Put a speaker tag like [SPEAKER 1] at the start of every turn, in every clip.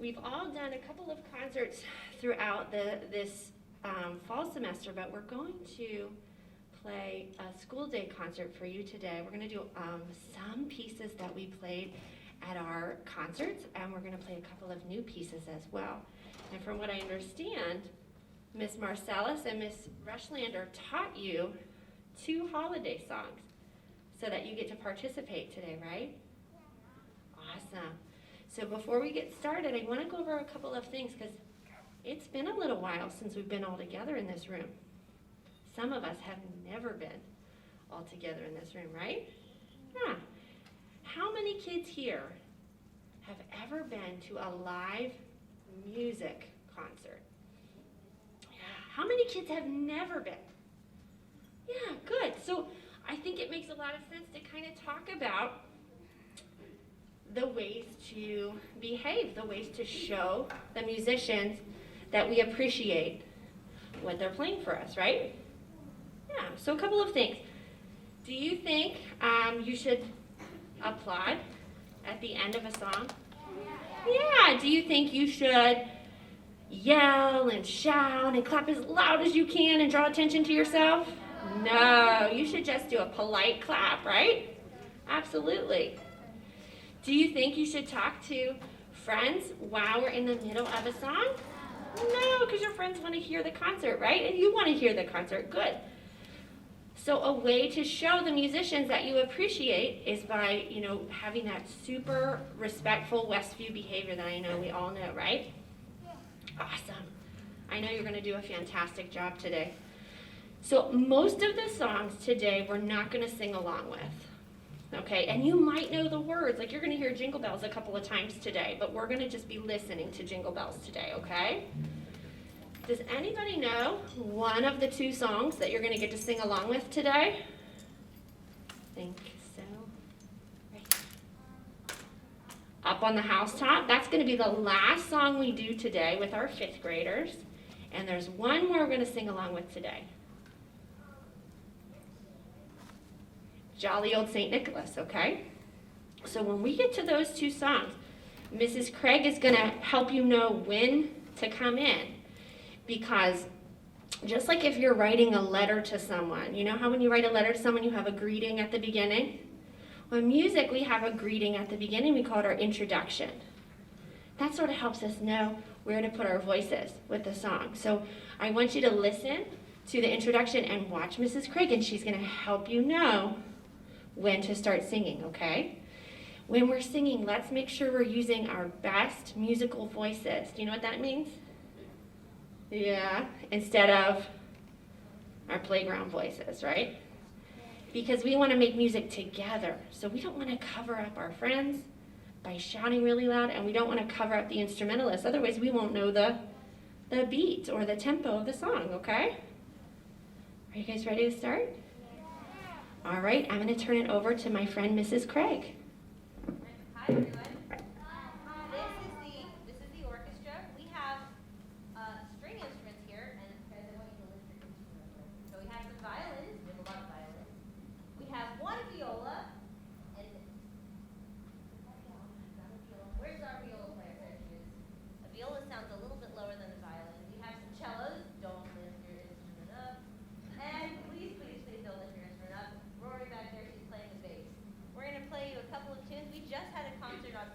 [SPEAKER 1] We've all done a couple of concerts throughout this fall semester, but we're going to play a school day concert for you today. We're going to do some pieces that we played at our concerts, and we're going to play a couple of new pieces as well. And from what I understand, Miss Marcellus and Miss Rushlander taught you 2 holiday songs so that you get to participate today, right? Awesome. So before we get started, I want to go over a couple of things because it's been a little while since we've been all together in this room. Some of us have never been all together in this room, right? Yeah. How many kids here have ever been to a live music concert? Yeah. How many kids have never been? Yeah, good. So I think it makes a lot of sense to kind of talk about the ways to behave, the ways to show the musicians that we appreciate what they're playing for us, right? Yeah, so a couple of things. Do you think you should applaud at the end of a song? Yeah, do you think you should yell and shout and clap as loud as you can and draw attention to yourself? No, you should just do a polite clap, right? Absolutely. Do you think you should talk to friends while we're in the middle of a song? No, because your friends want to hear the concert, right? And you want to hear the concert. Good. So a way to show the musicians that you appreciate is by, having that super respectful Westview behavior that I know we all know, right? Awesome. I know you're going to do a fantastic job today. So most of the songs today we're not going to sing along with. Okay, and you might know the words, like you're going to hear Jingle Bells a couple of times today, but we're going to just be listening to Jingle Bells today, okay? Does anybody know one of the 2 songs that you're going to get to sing along with today? I think so. Right. Up on the Housetop, that's going to be the last song we do today with our 5th graders, and there's one more we're going to sing along with today. Jolly Old St. Nicholas, okay? So when we get to those 2 songs, Mrs. Craig is going to help you know when to come in. Because just like if you're writing a letter to someone, you know how when you write a letter to someone you have a greeting at the beginning? Well, in music we have a greeting at the beginning. We call it our introduction. That sort of helps us know where to put our voices with the song. So I want you to listen to the introduction and watch Mrs. Craig, and she's going to help you know when to start singing, okay? When we're singing, let's make sure we're using our best musical voices. Do you know what that means? Yeah, instead of our playground voices, right? Because we want to make music together. So we don't want to cover up our friends by shouting really loud, and we don't want to cover up the instrumentalists. Otherwise, we won't know the beat or the tempo of the song, okay? Are you guys ready to start? All right, I'm going to turn it over to my friend, Mrs. Craig.
[SPEAKER 2] Hi, everyone. This is the orchestra. We have string instruments here, and guys, I want you to listen to instruments. So we have some violins. We have a lot of violins. We have one viola, and where's our viola player? There she is. A viola sounds a little bit lower than the violin. We have some cellos. Don't lift your instrument up. And please, please, please don't lift your instrument up. Rory back there, she's playing the bass. We're going to play you a couple of tunes. We just had a concert on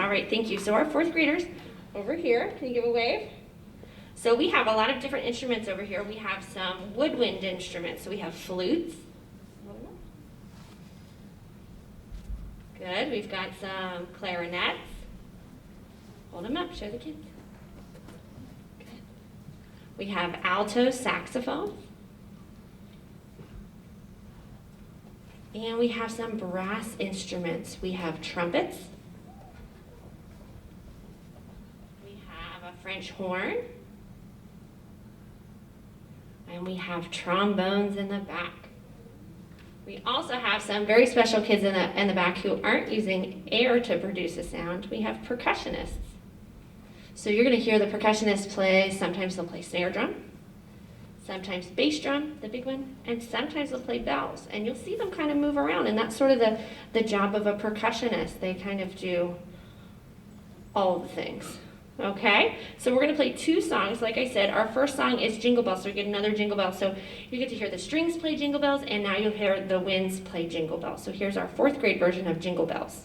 [SPEAKER 1] All right, thank you. So our fourth graders over here, can you give a wave? So we have a lot of different instruments over here. We have some woodwind instruments. So we have flutes. Good. We've got some clarinets. Hold them up. Show the kids. Good. We have alto saxophones. And we have some brass instruments. We have trumpets. We have a French horn. And we have trombones in the back. We also have some very special kids in the back who aren't using air to produce a sound. We have percussionists. So you're going to hear the percussionists play. Sometimes they'll play snare drum, sometimes bass drum, the big one, and sometimes they'll play bells. And you'll see them kind of move around, and that's sort of the job of a percussionist. They kind of do all the things. Okay, so we're going to play two songs. Like I said, our first song is Jingle Bells, so we get another Jingle Bell. So you get to hear the strings play Jingle Bells, and now you'll hear the winds play Jingle Bells. So here's our fourth grade version of Jingle Bells.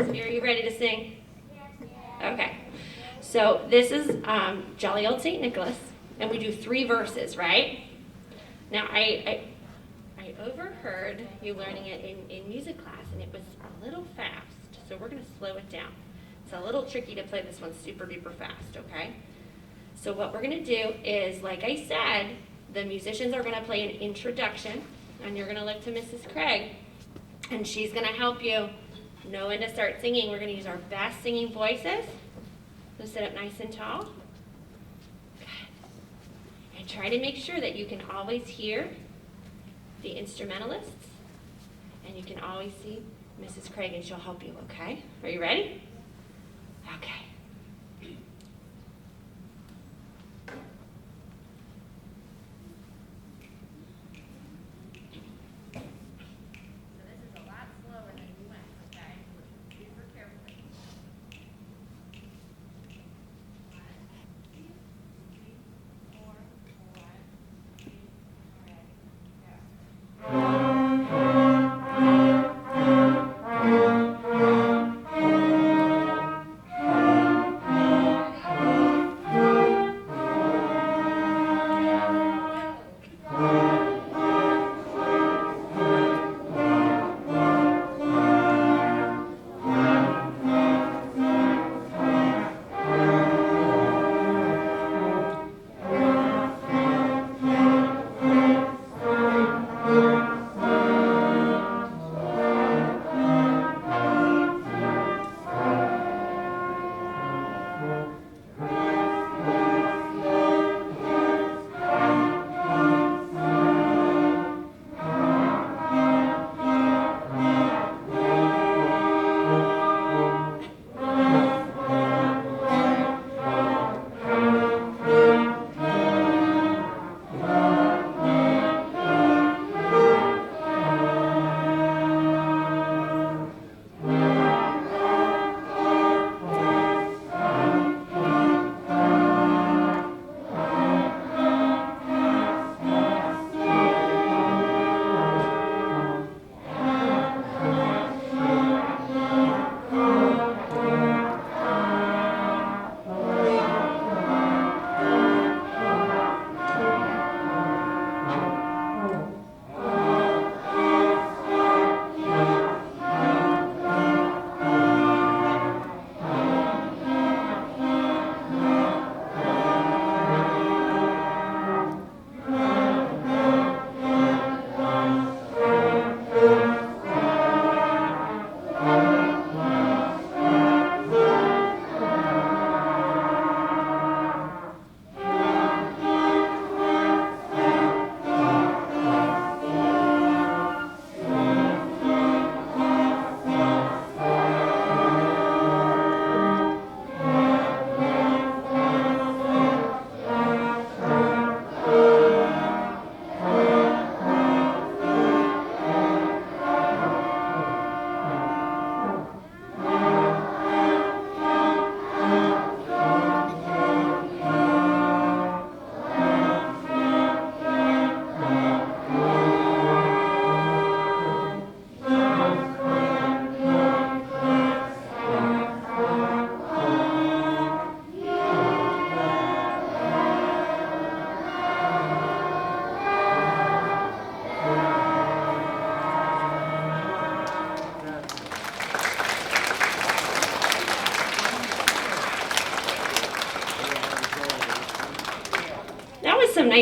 [SPEAKER 1] Are you ready to sing? Okay. So this is Jolly Old St. Nicholas, and we do 3 verses, right? Now, I overheard you learning it in music class, and it was a little fast, so we're going to slow it down. It's a little tricky to play this one super duper fast, okay? So what we're going to do is, like I said, the musicians are going to play an introduction, and you're going to look to Mrs. Craig, and she's going to help you know when to start singing. We're going to use our best singing voices. So sit up nice and tall. Good. And try to make sure that you can always hear the instrumentalists, and you can always see Mrs. Craig, and she'll help you, okay? Are you ready? Okay.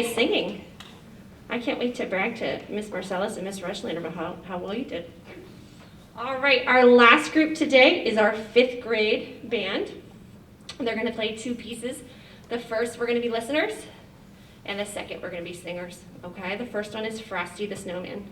[SPEAKER 1] nice singing. I can't wait to brag to Miss Marcellus and Miss Rushlander about how well you did. All right, our last group today is our 5th grade band. They're going to play 2 pieces. The first, we're going to be listeners, and the second, we're going to be singers. Okay, the first one is Frosty the Snowman.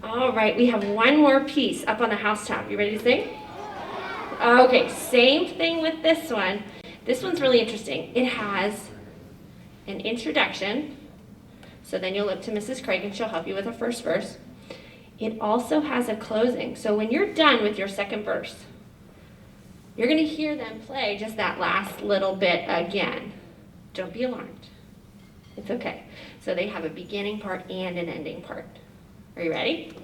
[SPEAKER 1] All right, we have one more piece up on the housetop. You ready to sing? Okay, same thing with this one. This one's really interesting. It has an introduction, so then you'll look to Mrs. Craig and she'll help you with the first verse. It also has a closing, so when you're done with your second verse, you're going to hear them play just that last little bit again. Don't be alarmed. It's okay. So they have a beginning part and an ending part. Are you ready? Okay.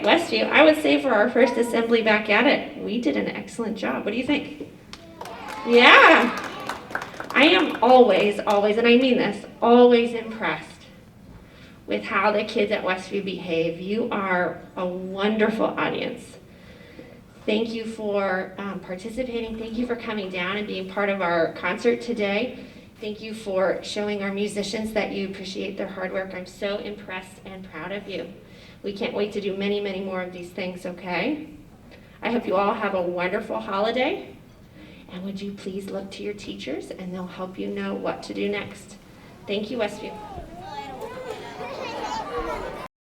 [SPEAKER 1] right, Westview, I would say for our first assembly back at it, we did an excellent job. What do you think? Yeah. I am always, and I mean this, always impressed with how the kids at Westview behave. You are a wonderful audience. Thank you for participating. Thank you for coming down and being part of our concert today. Thank you for showing our musicians that you appreciate their hard work. I'm so impressed and proud of you. We can't wait to do many, many more of these things, okay? I hope you all have a wonderful holiday. And would you please look to your teachers and they'll help you know what to do next. Thank you, Westview.